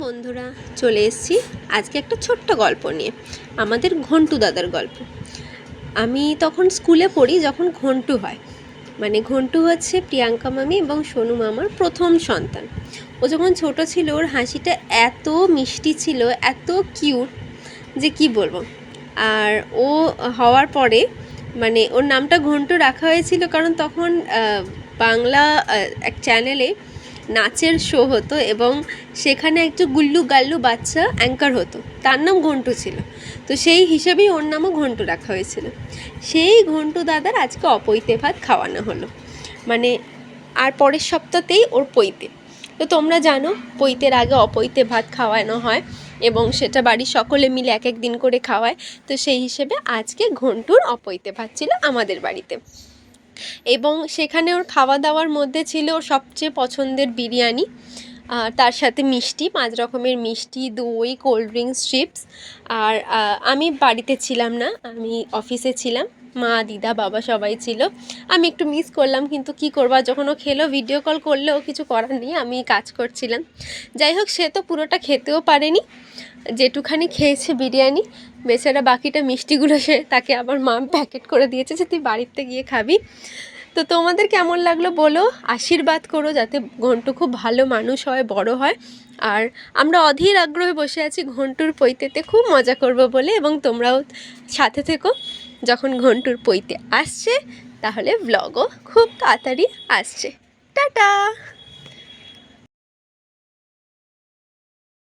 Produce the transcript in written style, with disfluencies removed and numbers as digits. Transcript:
বন্ধুরা, চলে এসেছি আজকে একটা ছোট্ট গল্প নিয়ে, আমাদের ঘন্টু দাদার গল্প। আমি তখন স্কুলে পড়ি যখন ঘন্টু হয়, মানে ঘন্টু হচ্ছে প্রিয়াঙ্কা মামি এবং সোনু মামার প্রথম সন্তান। ও যখন ছোট ছিল ওর হাসিটা এত মিষ্টি ছিল, এত কিউট যে কি বলবো। আর ও হওয়ার পরে মানে ওর নামটা ঘন্টু রাখা হয়েছিল কারণ তখন বাংলা এক চ্যানেলে নাচের শো হতো এবং সেখানে একটু গুল্লু গাল্লু বাচ্চা অ্যাঙ্কার হতো, তার নাম ঘন্টু ছিল। তো সেই হিসাবেই ওর নামও ঘন্টু রাখা হয়েছিল। সেই ঘন্টু দাদার আজকে অপৈতে ভাত খাওয়ানো হলো, মানে আর পরের সপ্তাহতেই ওর পৈতে। তো তোমরা জানো পৈতের আগে অপৈতে ভাত খাওয়ানো হয় এবং সেটা বাড়ির সকলে মিলে এক এক দিন করে খাওয়ায়। তো সেই হিসেবে আজকে ঘন্টুর অপৈতে ভাত ছিল আমাদের বাড়িতে, এবং সেখানে ওর খাওয়া দাওয়ার মধ্যে ছিল ওর সবচেয়ে পছন্দের বিরিয়ানি, তার সাথে মিষ্টি, 5 রকমের মিষ্টি, দই, কোল্ড ড্রিঙ্কস, চিপস। আর আমি বাড়িতে ছিলাম না, আমি অফিসে ছিলাম, মা দিদা বাবা সবাই ছিল। আমি একটু মিস করলাম, কিন্তু কি করবা, যখন ও খেলো ভিডিও কল করলেও কিছু করার নেই, আমি কাজ করছিলাম। যাই হোক, সে তো পুরোটা খেতেও পারেনি, যেটুখানি খেয়েছে বিরিয়ানি, বেচারা বাকিটা মিষ্টিগুলো সে তাকে আবার মা প্যাকেট করে দিয়েছে যে তুই বাড়িতে গিয়ে খাবি। তো তোমাদের কেমন লাগলো বলো, আশীর্বাদ করো যাতে ঘন্টু খুব ভালো মানুষ হয়, বড় হয়। আর আমরা অধীর আগ্রহে বসে আছি ঘন্টুর পৈতেতে খুব মজা করব বলে, এবং তোমরাও সাথে থেকো। যখন ঘন্টুর পৈতে আসছে তাহলে ব্লগও খুব তাড়াতাড়ি আসছে। টাটা।